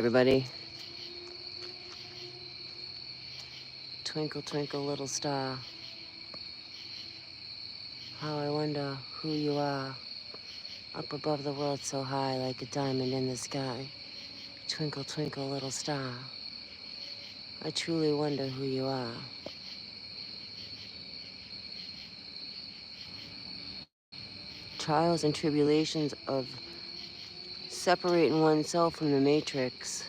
everybody. Twinkle, twinkle, little star. How I wonder who you are. Up above the world so high like a diamond in the sky. Twinkle, twinkle, little star. I truly wonder who you are. Trials and tribulations of separating oneself from the matrix.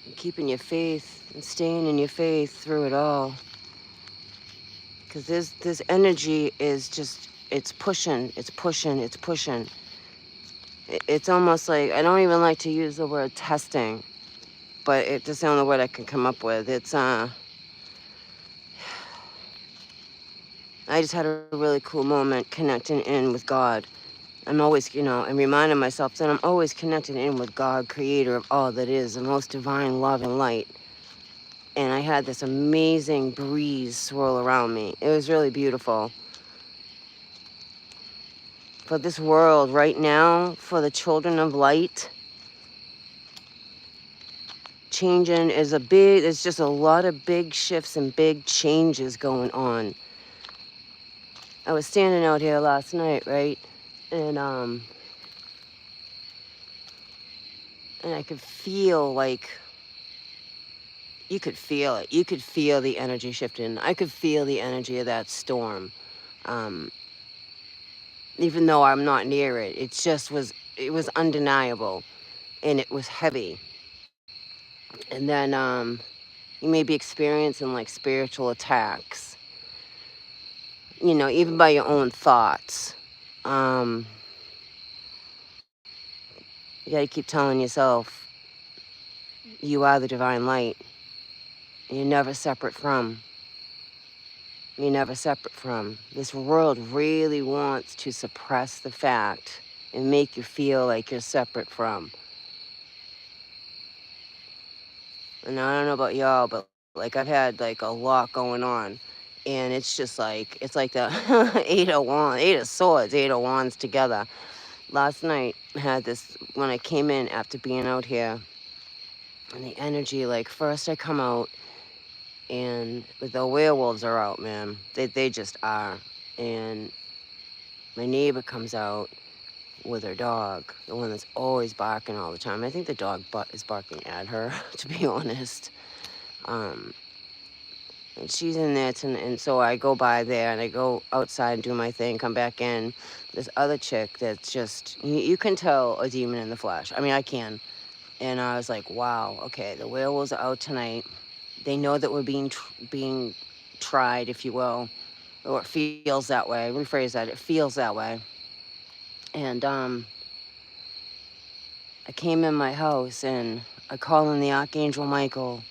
And keeping your faith and staying in your faith through it all. Because this energy is just, it's pushing, it's pushing, it's pushing. It's almost like, I don't even like to use the word testing, but it's the only word I can come up with. I just had a really cool moment connecting in with God. I'm always, and reminding myself that I'm always connected in with God, creator of all that is, the most divine love and light. And I had this amazing breeze swirl around me. It was really beautiful. For this world right now, for the children of light, changing is there's just a lot of big shifts and big changes going on. I was standing out here last night, right? And I could feel like, you could feel it. You could feel the energy shifting. I could feel the energy of that storm. Um, Even though I'm not near it, it was undeniable and it was heavy. And then you may be experiencing like spiritual attacks, even by your own thoughts. Um, you gotta keep telling yourself, you are the divine light. You're never separate from. You're never separate from. This world really wants to suppress the fact and make you feel like you're separate from. And I don't know about y'all, but like I've had like a lot going on. And it's just like, it's like the Eight of Swords, Eight of Wands together. Last night I had this, when I came in after being out here, and the energy, like first I come out and the werewolves are out, man. They just are. And my neighbor comes out with her dog, the one that's always barking all the time. I think the dog is barking at her, to be honest. Um, and she's in there, and so I go by there, and I go outside and do my thing, come back in. This other chick that's just, you can tell a demon in the flesh. I mean, I can. And I was like, wow, okay, the werewolves are out tonight. They know that we're being tried, if you will, or it feels that way. Rephrase that, it feels that way. And I came in my house and I called on the Archangel Michael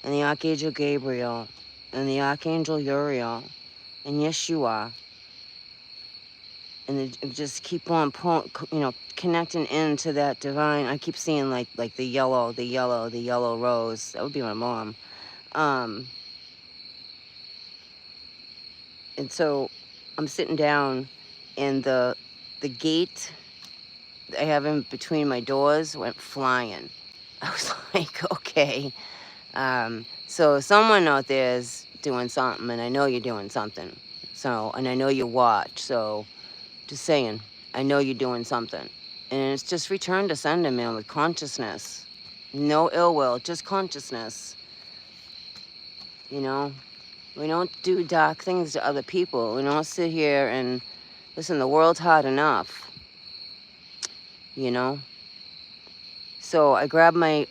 and the Archangel Gabriel and the Archangel Uriel and Yeshua. And it just keep on connecting into that divine. I keep seeing like the yellow rose. That would be my mom. And so I'm sitting down and the gate I have in between my doors went flying. I was like, okay. So someone out there is doing something, and I know you're doing something. So, and I know you watch. So, just saying, I know you're doing something. And it's just return to sender, man, with consciousness. No ill will, just consciousness. You know, we don't do dark things to other people. We don't sit here and listen. The world's hard enough. You know. So I grabbed my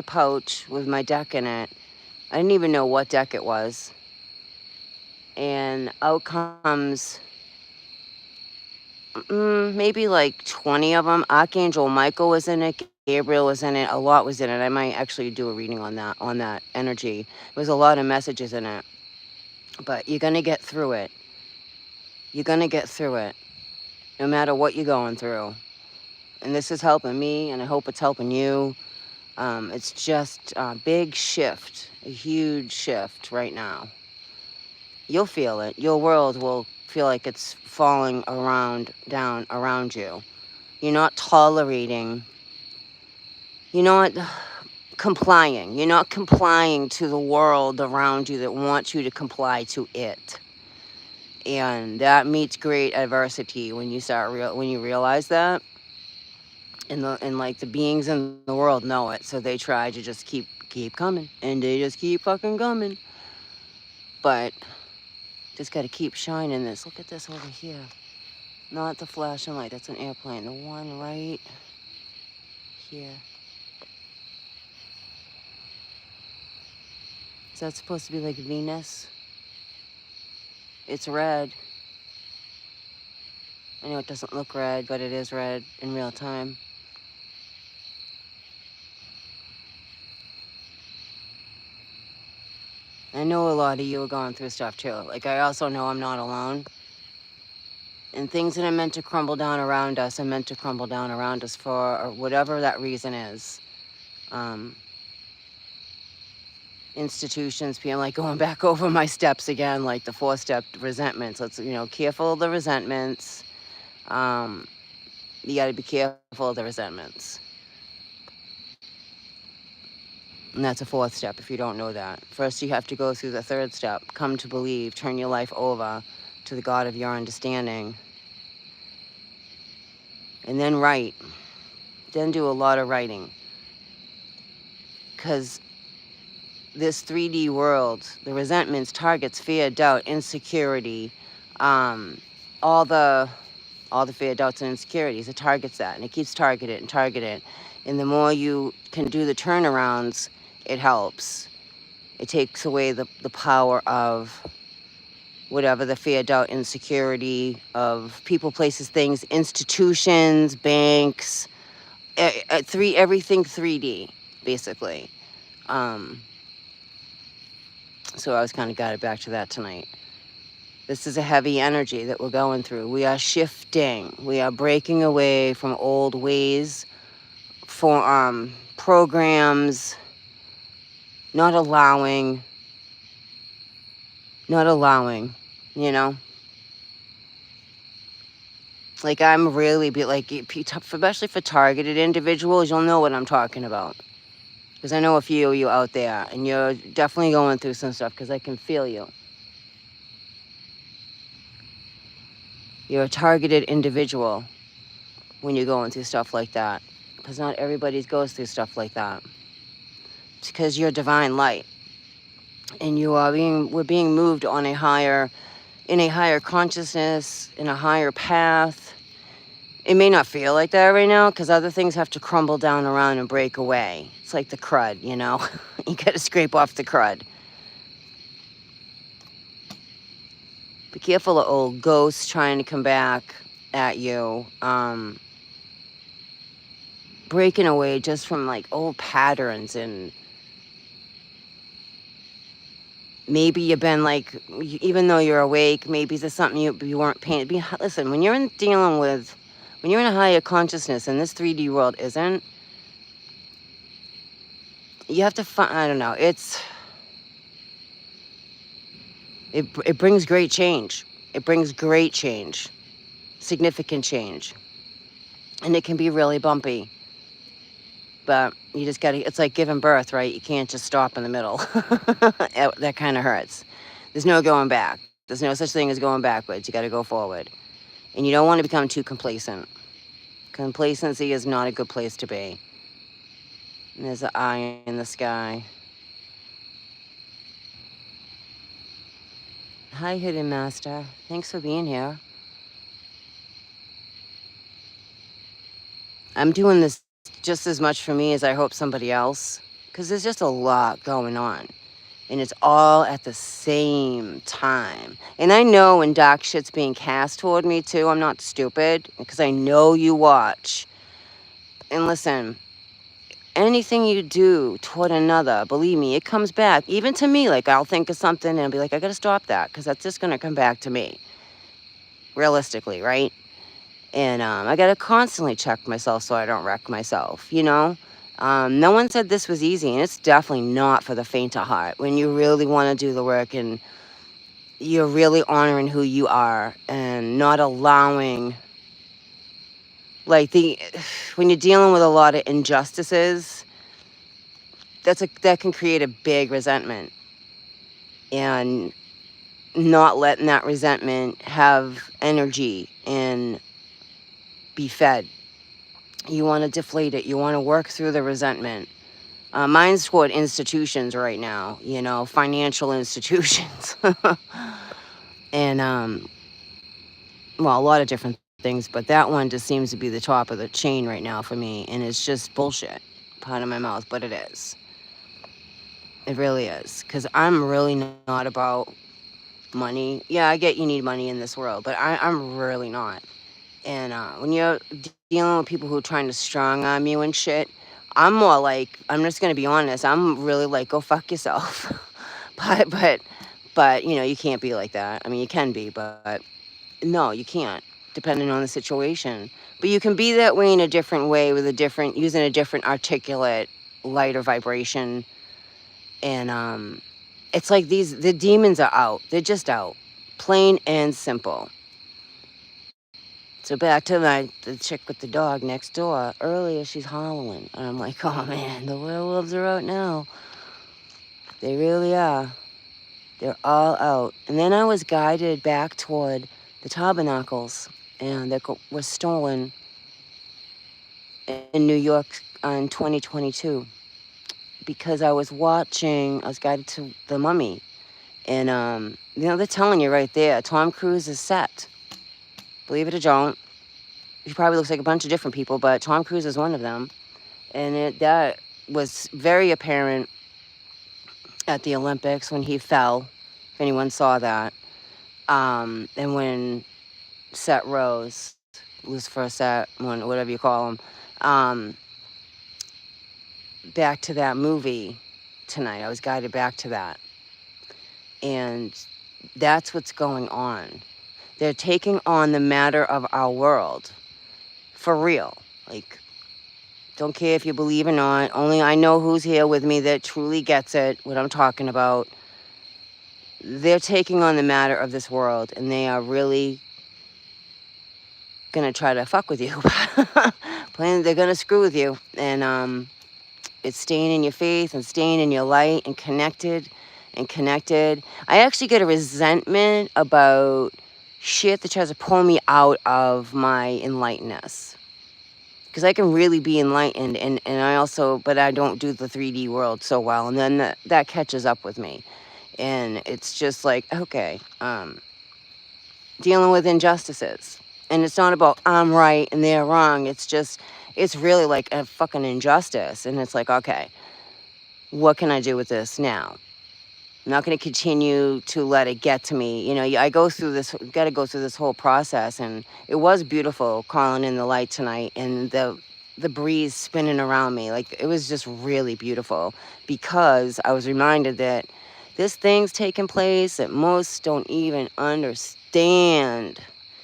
pouch with my deck in it. I didn't even know what deck it was. And out comes maybe like 20 of them. Archangel Michael was in it. Gabriel was in it. A lot was in it. I might actually do a reading on that energy. There was a lot of messages in it. But you're going to get through it. You're going to get through it. No matter what you're going through. And this is helping me, and I hope it's helping you. It's just a big shift, a huge shift right now. You'll feel it. Your world will feel like it's falling down around you. You're not tolerating You're not complying. You're not complying to the world around you that wants you to comply to it. And that meets great adversity when you when you realize that. And like the beings in the world know it, so they try to just keep coming, and they just keep fucking coming. But just got to keep shining this. Look at this over here. Not the flashing light. That's an airplane. The one right here. Is that supposed to be like Venus? It's red. I know it doesn't look red, but it is red in real time. I know a lot of you are going through stuff too. Like, I also know I'm not alone. And things that are meant to crumble down around us are meant to crumble down around us for whatever that reason is. Um, Institutions, being like going back over my steps again, like the 4-step resentments. Let's, careful of the resentments. You got to be careful of the resentments. And that's a 4th step if you don't know that. First, you have to go through the 3rd step. Come to believe. Turn your life over to the God of your understanding. And then write. Then do a lot of writing. Because this 3D world, the resentments, targets fear, doubt, insecurity, all the fear, doubts, and insecurities. It targets that, and it keeps targeting and targeting. And the more you can do the turnarounds, it helps. It takes away the power of whatever the fear, doubt, insecurity of people, places, things, institutions, banks, everything 3D, basically. So I was kind of guided back to that tonight. This is a heavy energy that we're going through. We are shifting. We are breaking away from old ways, for programs, not allowing, you know? Like, I'm really, especially for targeted individuals, you'll know what I'm talking about. Because I know a few of you out there, and you're definitely going through some stuff, because I can feel you. You're a targeted individual when you're going through stuff like that. Because not everybody goes through stuff like that. It's because you're divine light. And we're being moved in a higher consciousness, in a higher path. It may not feel like that right now, because other things have to crumble down around and break away. It's like the crud, you got to scrape off the crud. Be careful of old ghosts trying to come back at you. Breaking away just from like old patterns, and maybe you've been like, even though you're awake, maybe there's something you weren't paying. Listen, when you're in a higher consciousness, and this 3D world isn't, you have to find, I don't know, it brings great change. It brings great change, significant change. And it can be really bumpy. But you just gotta, it's like giving birth, right? You can't just stop in the middle. That kind of hurts. There's no going back. There's no such thing as going backwards. You gotta go forward. And you don't want to become too complacent. Complacency is not a good place to be. And there's an eye in the sky. Hi, Hidden Master. Thanks for being here. I'm doing this just as much for me as I hope somebody else, because there's just a lot going on. And it's all at the same time. And I know when dark shit's being cast toward me too. I'm not stupid, because I know you watch. And listen, anything you do toward another, believe me, it comes back. Even to me, like, I'll think of something and I'll be like, I gotta stop that, because that's just gonna come back to me. Realistically, right? And I gotta constantly check myself so I don't wreck myself, No one said this was easy, and it's definitely not for the faint of heart. When you really want to do the work, and you're really honoring who you are, and not allowing Like when you're dealing with a lot of injustices, that can create a big resentment, and not letting that resentment have energy and be fed. You want to deflate it. You want to work through the resentment. Mine's toward institutions right now, financial institutions. And, well, a lot of different things, but that one just seems to be the top of the chain right now for me. And it's just bullshit. Pardon my mouth, but it is. It really is. Because I'm really not about money. Yeah, I get you need money in this world, but I'm really not. And when you're dealing with people who are trying to strong arm you and shit, I'm more like, I'm just gonna be honest. I'm really like, go fuck yourself. but you can't be like that. I mean, you can be, but no, you can't, depending on the situation. But you can be that way in a different way with using a different articulate, lighter vibration. And it's like the demons are out. They're just out, plain and simple. So back to the chick with the dog next door. Earlier, she's hollering. And I'm like, oh man, the werewolves are out now. They really are. They're all out. And then I was guided back toward the tabernacles, and that was stolen in New York in 2022, because I was guided to the Mummy. And, they're telling you right there, Tom Cruise is set. Believe it or don't. He probably looks like a bunch of different people, but Tom Cruise is one of them. And that was very apparent at the Olympics when he fell, if anyone saw that. And when Seth rose, Lucifer Seth, whatever you call him, back to that movie tonight. I was guided back to that. And that's what's going on. They're taking on the matter of our world. For real. Like, don't care if you believe or not. Only I know who's here with me that truly gets it, what I'm talking about. They're taking on the matter of this world, and they are really gonna try to fuck with you. They're gonna screw with you. And it's staying in your faith and staying in your light and connected. I actually get a resentment about shit that tries to pull me out of my enlightenedness. Because I can really be enlightened, and but I don't do the 3D world so well, and then that catches up with me. And it's just like, okay, dealing with injustices. And it's not about I'm right and they're wrong. It's really like a fucking injustice. And it's like, okay, what can I do with this now? I'm not going to continue to let it get to me. I got to go through this whole process. And it was beautiful calling in the light tonight, and the breeze spinning around me. Like, it was just really beautiful, because I was reminded that this thing's taking place that most don't even understand.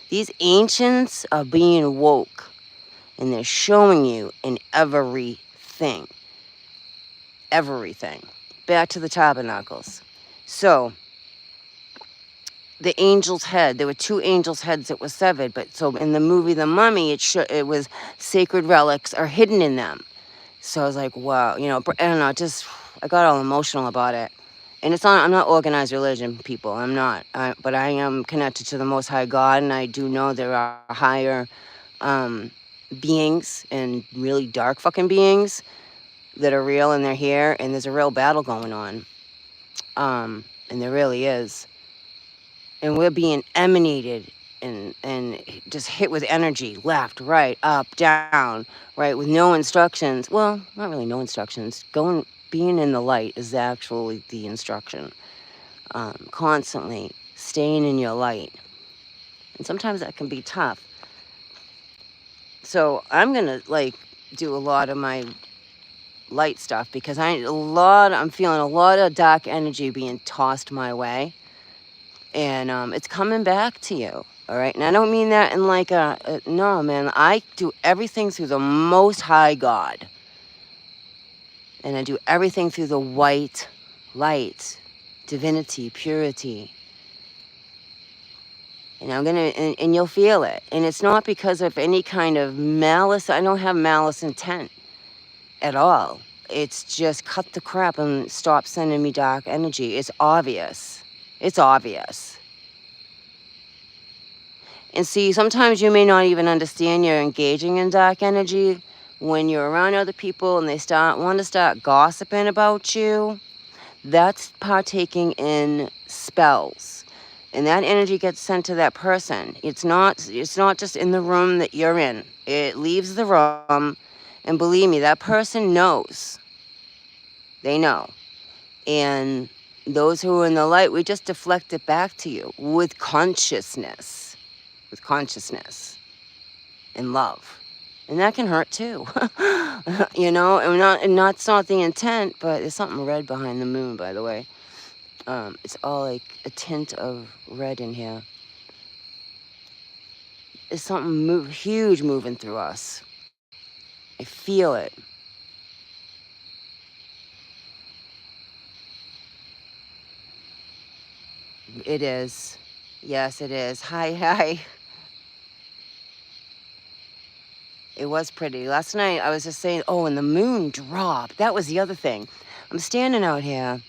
These ancients are being woke, and they're showing you in everything. Everything. Back to the tabernacles. So, the angel's head, there were 2 angels' heads that were severed, but so in the movie The Mummy, it was sacred relics are hidden in them. So I was like, wow, I don't know, I got all emotional about it. And I'm not organized religion, people, I'm not. But I am connected to the Most High God, and I do know there are higher beings, and really dark fucking beings that are real, and they're here, and there's a real battle going on. And there really is. And we're being emanated and just hit with energy, left, right, up, down, right, with no instructions. Well, not really no instructions. Being in the light is actually the instruction. Constantly staying in your light. And sometimes that can be tough. So I'm gonna do a lot of my light stuff, because I'm feeling a lot of dark energy being tossed my way. And it's coming back to you, all right? And I don't mean that in no, man. I do everything through the Most High God. And I do everything through the white light, divinity, purity. And and you'll feel it. And it's not because of any kind of malice. I don't have malice intent at all. It's just cut the crap and stop sending me dark energy. It's obvious. It's obvious. And see, sometimes you may not even understand you're engaging in dark energy when you're around other people and they want to start gossiping about you. That's partaking in spells. And that energy gets sent to that person. It's not just in the room that you're in. It leaves the room, and believe me, that person knows. They know. And those who are in the light, we just deflect it back to you with consciousness. With consciousness and love. And that can hurt too. And that's not the intent, but there's something red behind the moon, by the way. It's all like a tint of red in here. There's something huge moving through us. I feel it. It is. Yes, it is. Hi, hi. It was pretty. Last night I was just saying, oh, and the moon dropped. That was the other thing. I'm standing out here,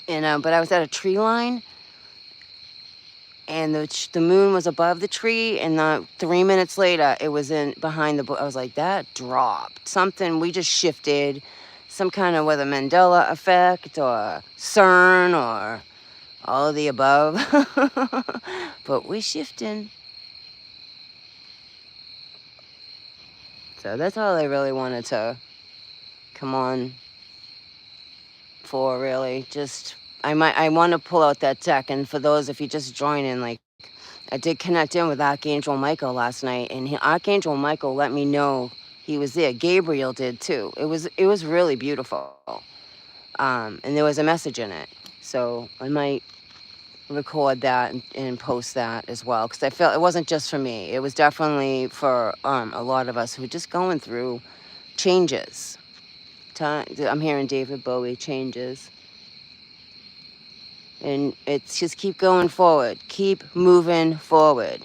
and but I was at a tree line, and the moon was above the tree, and 3 minutes later it was in behind the. I was like, that dropped. Something we just shifted, some kind of whether Mandela effect or CERN or all of the above. But we're shifting. So that's all I really wanted to come on for, really. Just I want to pull out that deck, and for those, if you just join in, like, I did connect in with Archangel Michael last night, and Archangel Michael let me know he was there. Gabriel did too. It was really beautiful, and there was a message in it. So I might record that and post that as well, because I felt it wasn't just for me. It was definitely for a lot of us who are just going through changes. I'm hearing David Bowie, changes. And it's just keep going forward. Keep moving forward.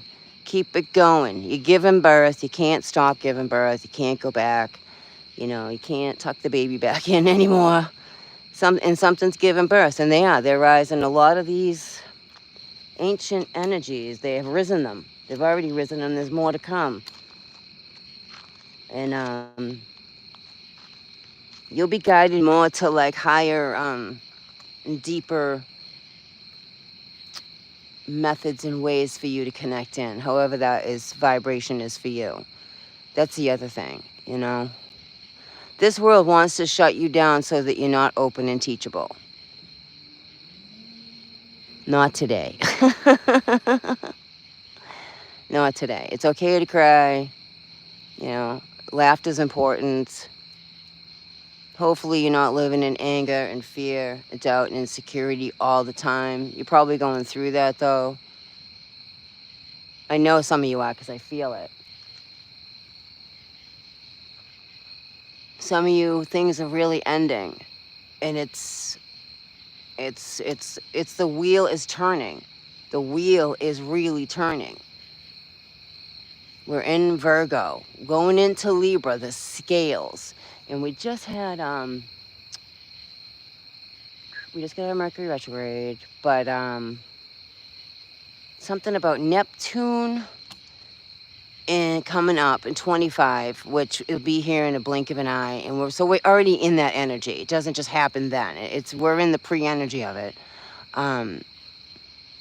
Keep it going. You're giving birth. You can't stop giving birth. You can't go back. You can't tuck the baby back in anymore. Something's giving birth. And they're rising. A lot of these ancient energies, they have risen them. They've already risen them. There's more to come. And you'll be guided more to like higher and deeper methods and ways for you to connect in, however vibration is for you. That's the other thing. This world wants to shut you down so that you're not open and teachable. Not today. Not today. It's okay to cry. Laughter's important. Hopefully you're not living in anger and fear, and doubt and insecurity all the time. You're probably going through that, though. I know some of you are, because I feel it. Some of you, things are really ending, and it's the wheel is turning. The wheel is really turning. We're in Virgo, going into Libra, the scales, and we just got a Mercury retrograde, but something about Neptune and coming up in 25, which will be here in a blink of an eye, and we're already in that energy. It doesn't just happen then. We're in the pre-energy of it.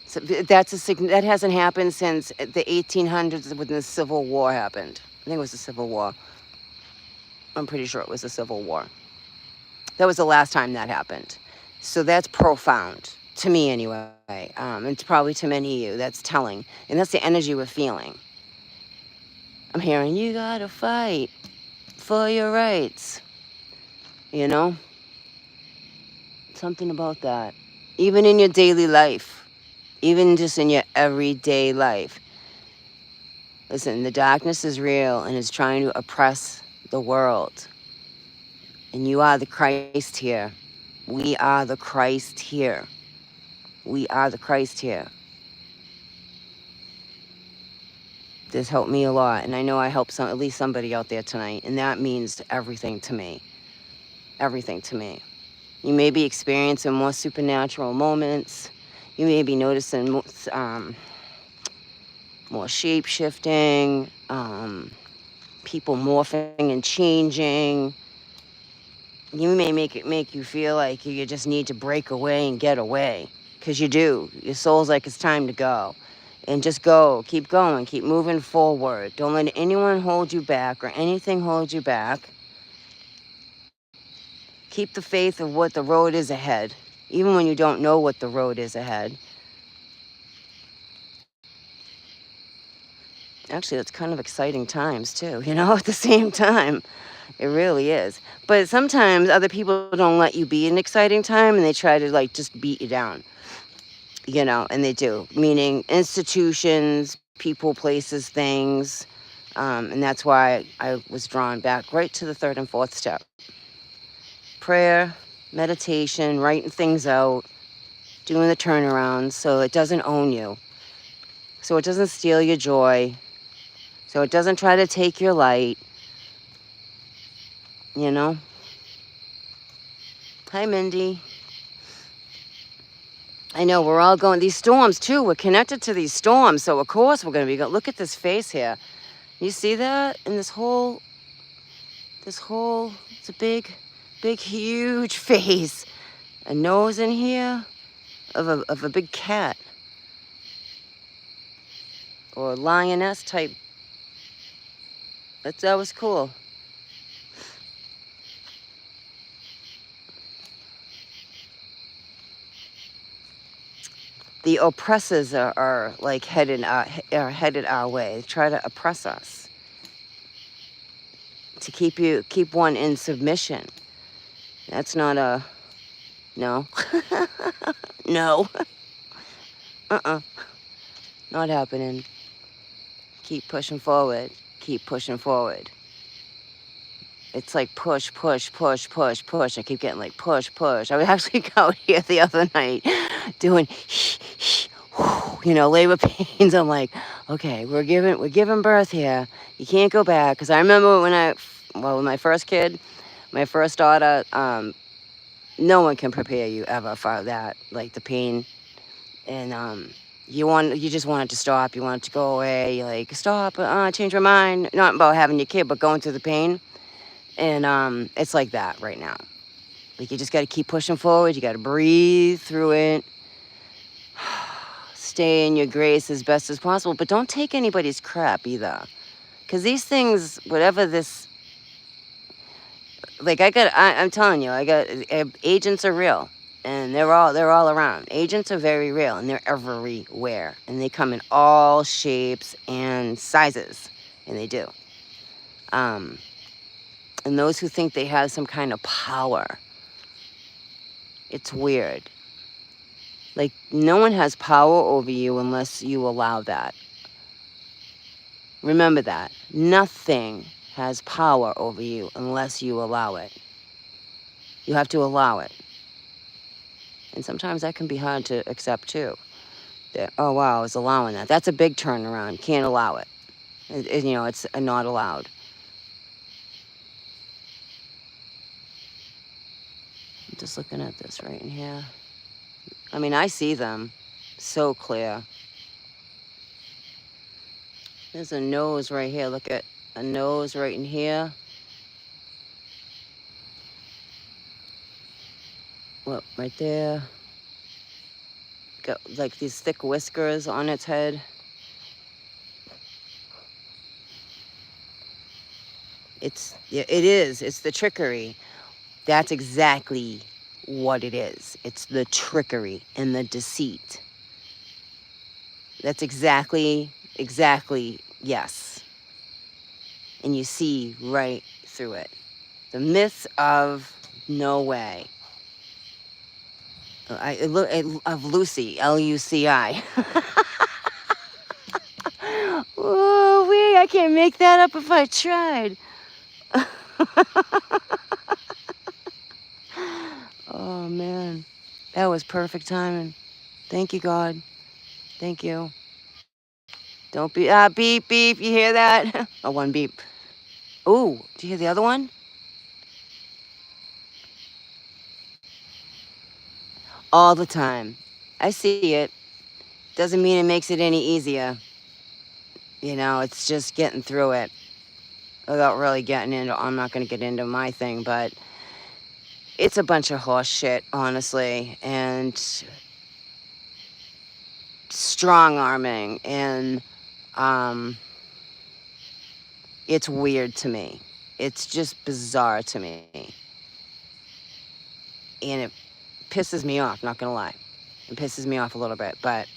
So that hasn't happened since the 1800s when the Civil War happened. I think it was the Civil War. I'm pretty sure it was the Civil War. That was the last time that happened. So that's profound, to me anyway. And probably to many of you, that's telling. And that's the energy we're feeling. I'm hearing, you gotta fight for your rights. Something about that. Even in your daily life. Even just in your everyday life. Listen, the darkness is real and is trying to oppress the world. And you are the Christ here. We are the Christ here. We are the Christ here. This helped me a lot, and I know I helped at least somebody out there tonight, and that means everything to me. Everything to me. You may be experiencing more supernatural moments. You may be noticing more shape shifting, people morphing and changing. You may make you feel like you just need to break away and get away, because you do. Your soul's like, it's time to go. And just go, keep going, keep moving forward. Don't let anyone hold you back or anything hold you back. Keep the faith of what the road is ahead, even when you don't know what the road is ahead. Actually, that's kind of exciting times too, at the same time. It really is. But sometimes other people don't let you be an exciting time, and they try to like just beat you down, and they do. Meaning institutions, people, places, things. And that's why I was drawn back right to the third and fourth step. Prayer, meditation, writing things out, doing the turnarounds so it doesn't own you. So it doesn't steal your joy. So it doesn't try to take your light, Hi, Mindy. I know we're all going, these storms too, we're connected to these storms. So of course we're going to be, look at this face here. You see that? And this whole, it's a big, huge face. A nose in here of a big cat. Or lioness type. That was cool. The oppressors are like headed our way. They try to oppress us. To keep one in submission. That's not a, no. No. Not happening. Keep pushing forward. Keep pushing forward. It's like push, push, push, push, push. I keep getting like push, push. I was actually out here the other night doing, labor pains. I'm like, okay, we're giving birth here. You can't go back. Because I remember with my first kid, my first daughter, no one can prepare you ever for that, like the pain. And you just want it to stop. You want it to go away. You're like, stop, change my mind. Not about having your kid, but going through the pain. And it's like that right now. Like, you just got to keep pushing forward. You got to breathe through it. Stay in your grace as best as possible. But don't take anybody's crap either. Because these things, whatever this... Like, I'm telling you, agents are real. And they're all around. Agents are very real, and they're everywhere. And they come in all shapes and sizes. And they do. And those who think they have some kind of power, it's weird. Like, no one has power over you unless you allow that. Remember that. Nothing has power over you unless you allow it. You have to allow it. And sometimes that can be hard to accept too. That, oh wow, I was allowing that. That's a big turnaround. Can't allow it. It's not allowed. I'm just looking at this right in here. I mean, I see them so clear. There's a nose right here. Look at a nose right in here. Well, right there. Got like these thick whiskers on its head. It is. It's the trickery. That's exactly what it is. It's the trickery and the deceit. That's exactly, yes. And you see right through it. The myth of no way. Of Lucy, Luci. Oh, wait, I can't make that up if I tried. Oh, man. That was perfect timing. Thank you, God. Thank you. Don't be, beep, beep, you hear that? Oh, one beep. Ooh, do you hear the other one? All the time. I see it. Doesn't mean it makes it any easier. You know, it's just getting through it without really getting into, I'm not going to get into my thing, but it's a bunch of horse shit, honestly, and strong arming, and um, it's weird to me. It's just bizarre to me. And it pisses me off, not gonna lie. It pisses me off a little bit, but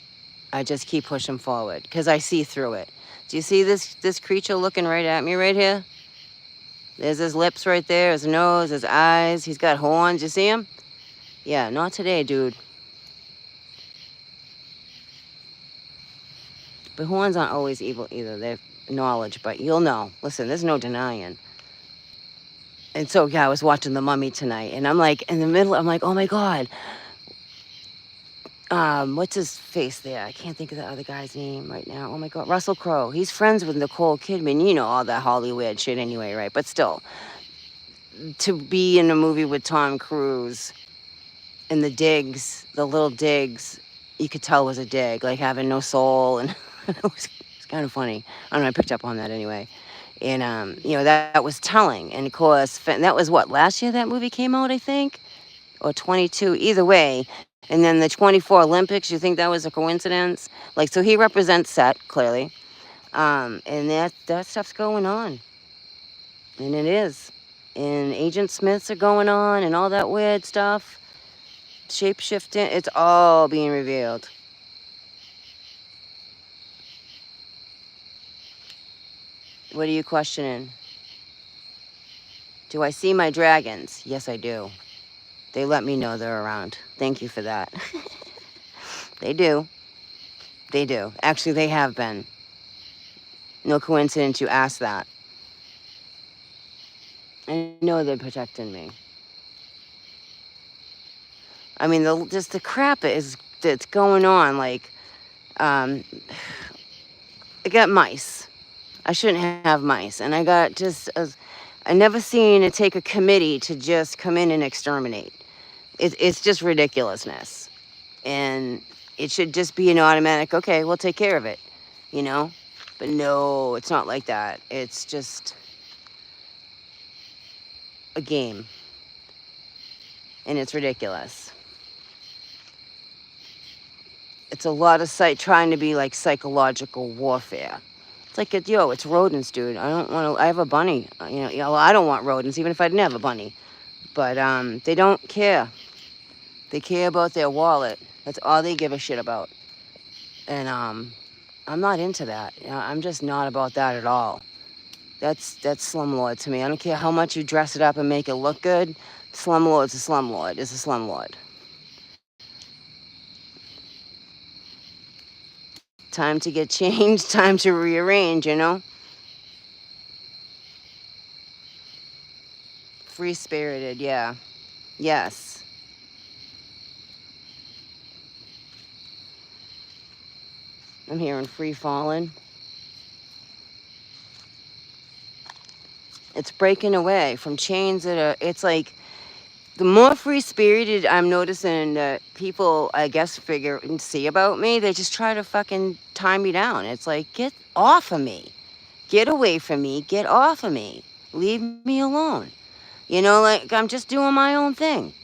I just keep pushing forward because I see through it. Do you see this creature looking right at me right here? There's his lips right there, his nose, his eyes. He's got horns. You see him? Yeah, not today, dude. But horns aren't always evil either. They're knowledge, but you'll know. Listen, there's no denying. And so, yeah, I was watching The Mummy tonight, and I'm like, in the middle, I'm like, oh my God. What's his face there? I can't think of the other guy's name right now. Oh my God, Russell Crowe. He's friends with Nicole Kidman. You know all that Hollywood shit anyway, right? But still, to be in a movie with Tom Cruise and the digs, the little digs, you could tell was a dig, like having no soul, and it's kind of funny. I don't know. I picked up on that anyway, and you know that was telling. And of course, that was what last year that movie came out, I think, or 22. Either way. And then the 24 Olympics, you think that was a coincidence? Like, so he represents Set, clearly. And that stuff's going on. And it is. And Agent Smiths are going on and all that weird stuff. Shape shifting, it's all being revealed. What are you questioning? Do I see my dragons? Yes, I do. They let me know they're around. Thank you for that. They do. They do. Actually, they have been. No coincidence you asked that. I know they're protecting me. I mean, just the crap that's going on. Like, I got mice. I shouldn't have mice, and I got just. I never seen it take a committee to just come in and exterminate. It's just ridiculousness, and it should just be an automatic. Okay, we'll take care of it, you know. But no, it's not like that. It's just a game, and it's ridiculous. It's a lot of trying to be like psychological warfare. It's like, it's rodents, dude. I don't want to. I have a bunny. Well, I don't want rodents, even if I didn't have a bunny. But they don't care. They care about their wallet. That's all they give a shit about. And I'm not into that. I'm just not about that at all. That's slumlord to me. I don't care how much you dress it up and make it look good. Slumlord's a slumlord. Is a slumlord. Time to get changed. Time to rearrange. Free spirited. Yeah. Yes. I'm hearing free falling. It's breaking away from chains it's like the more free spirited I'm noticing that people, I guess, figure and see about me, they just try to fucking tie me down. It's like, get off of me. Get away from me. Get off of me. Leave me alone. Like I'm just doing my own thing.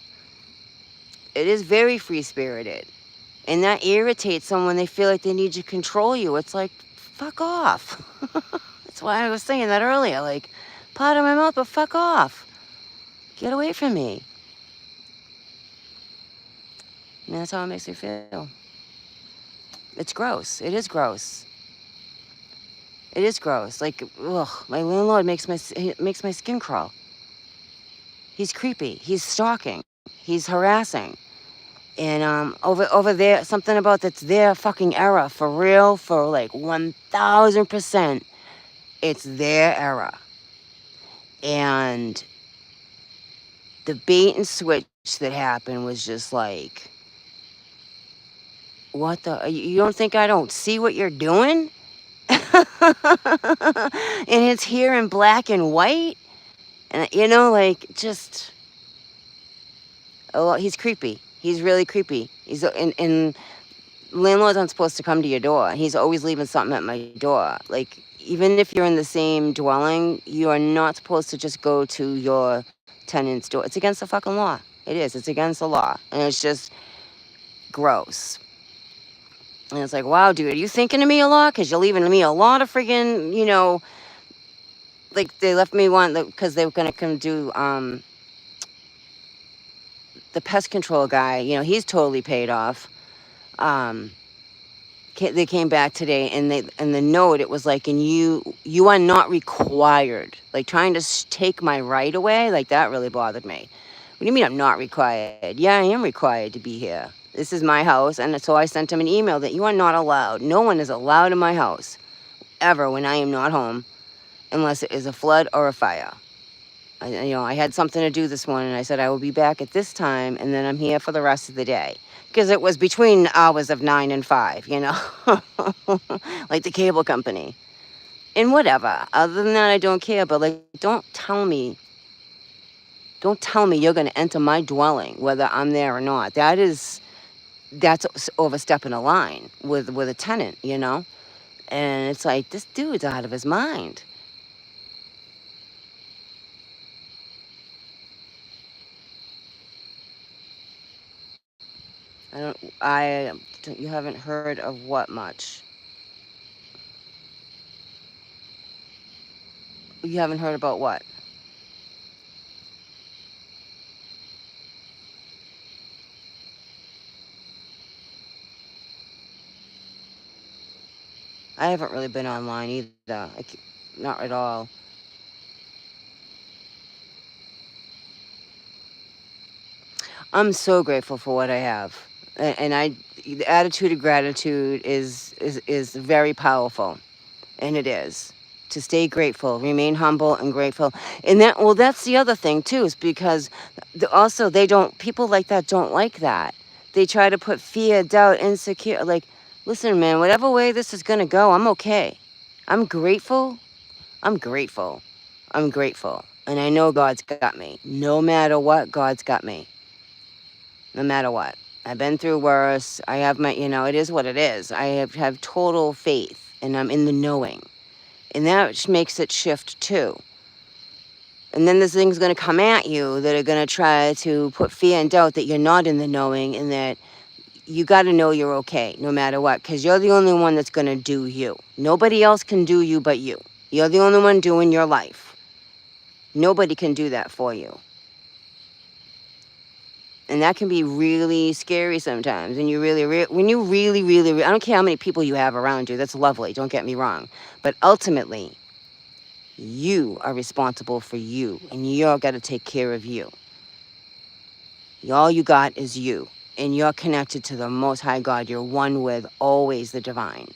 It is very free spirited. And that irritates someone when they feel like they need to control you. It's like, fuck off. That's why I was saying that earlier. Like, pot in my mouth, but fuck off. Get away from me. And that's how it makes me feel. It's gross. It is gross. It is gross. Like, ugh, my landlord makes my skin crawl. He's creepy. He's stalking. He's harassing. And over there, something about that's their fucking era, for real, for like 1,000%. It's their era. And the bait and switch that happened was just like, what the? You don't think I don't see what you're doing? And it's here in black and white. And, you know, like, just, oh, he's creepy. He's really creepy. And landlords aren't supposed to come to your door. He's always leaving something at my door. Like, even if you're in the same dwelling, you are not supposed to just go to your tenant's door. It's against the fucking law. It is. It's against the law. And it's just gross. And it's like, wow, dude, are you thinking of me a lot? Because you're leaving me a lot of friggin', like they left me one because they were going to come do the pest control guy. He's totally paid off. Um, they came back today, and the note, it was like, and you are not required, like trying to take my right away, like that really bothered me. What do you mean I'm not required? Yeah, I am required to be here. This is my house. And so I sent him an email that you are not allowed. No one is allowed in my house ever when I am not home, unless it is a flood or a fire. I had something to do this morning. I said I will be back at this time, and then I'm here for the rest of the day. Because it was between hours of 9 and 5, like the cable company. And whatever. Other than that, I don't care. But, like, don't tell me you're going to enter my dwelling, whether I'm there or not. That's overstepping a line with a tenant. And it's like, this dude's out of his mind. You haven't heard of what much? You haven't heard about what? I haven't really been online either. Not at all. I'm so grateful for what I have, and the attitude of gratitude is very powerful, and it is to stay grateful, remain humble and grateful, and that's the other thing too, is because also they don't people like that don't like that. They try to put fear, doubt, insecure. Like, listen, man, whatever way this is gonna go, I'm okay. I'm grateful. I'm grateful. I'm grateful. And I know God's got me. No matter what, God's got me. No matter what. I've been through worse. I have it is what it is. I have total faith, and I'm in the knowing. And that makes it shift too. And then there's things going to come at you that are going to try to put fear and doubt that you're not in the knowing, and that you got to know you're okay no matter what, because you're the only one that's going to do you. Nobody else can do you but you. You're the only one doing your life. Nobody can do that for you. And that can be really scary sometimes. And when you really, I don't care how many people you have around you, that's lovely, don't get me wrong. But ultimately, you are responsible for you, and you're got to take care of you. All you got is you, and you're connected to the Most High God. You're one with always the divine.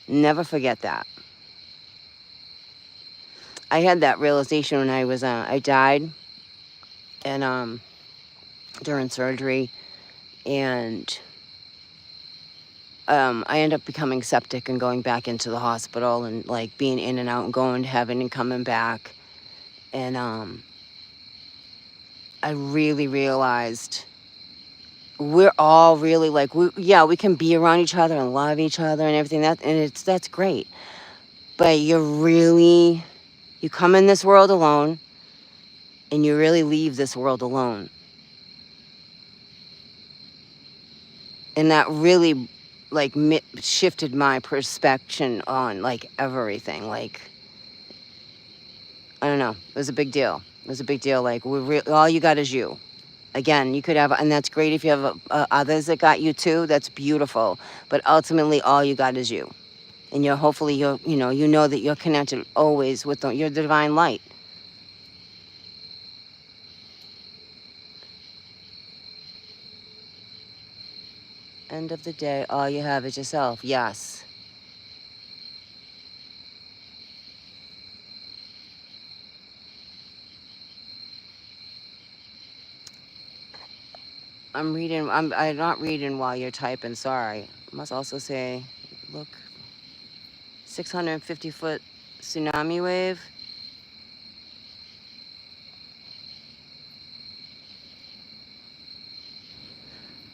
Never forget that. I had that realization when I died, and during surgery, and I ended up becoming septic and going back into the hospital, and like being in and out and going to heaven and coming back. And I really realized we're all really like, we can be around each other and love each other and everything, that's great. But you come in this world alone, and you really leave this world alone. And that really like shifted my perception on like everything. Like, I don't know. It was a big deal. It was a big deal. Like, all you got is you. Again, you could have, and that's great if you have others that got you too. That's beautiful. But ultimately, all you got is you. And hopefully you know that you're connected always with your divine light. End of the day, all you have is yourself. Yes. I'm not reading while you're typing. Sorry. I must also say, look. 650-foot tsunami wave.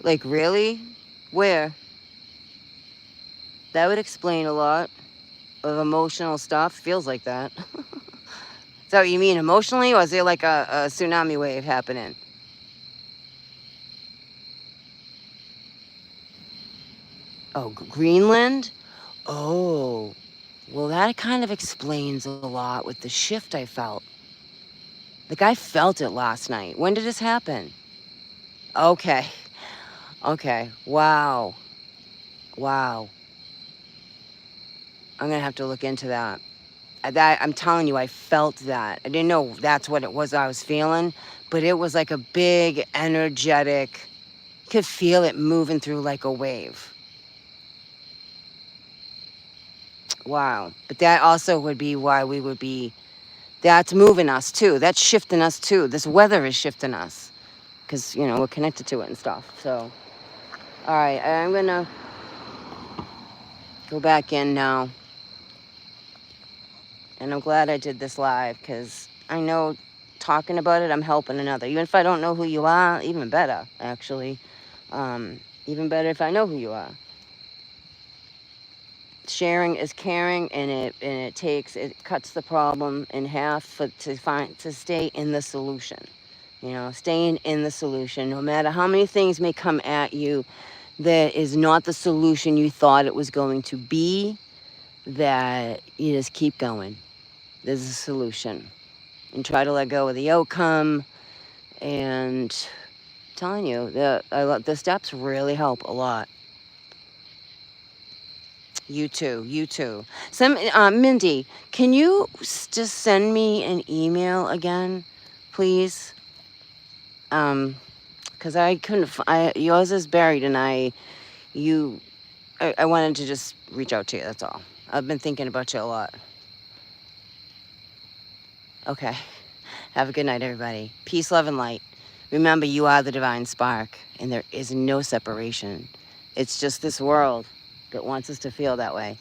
Like, really? Where? That would explain a lot of emotional stuff. Feels like that. Is that what you mean, emotionally, or is there like a tsunami wave happening? Oh, Greenland? Oh, well, that kind of explains a lot with the shift I felt. Like, I felt it last night. When did this happen? Okay. Okay. Wow. Wow. I'm gonna have to look into that. That I'm telling you, I felt that. I didn't know that's what it was I was feeling, but it was like a big, energetic. You could feel it moving through like a wave. Wow. But that also would be why we would be. That's moving us too. That's shifting us too. This weather is shifting us because we're connected to it and stuff. So, all right, I'm gonna go back in now. And I'm glad I did this live because I know talking about it, I'm helping another. Even if I don't know who you are, even better, actually. Even better if I know who you are. Sharing is caring, and it cuts the problem in half to stay in the solution. Staying in the solution, no matter how many things may come at you that is not the solution you thought it was going to be, that you just keep going. There's a solution. And try to let go of the outcome. And I'm telling you, the steps really help a lot. You too, you too. Mindy, can you just send me an email again, please? Because I couldn't, yours is buried, and I wanted to just reach out to you, that's all. I've been thinking about you a lot. Okay. Have a good night, everybody. Peace, love, and light. Remember, you are the divine spark, and there is no separation. It's just this world that wants us to feel that way.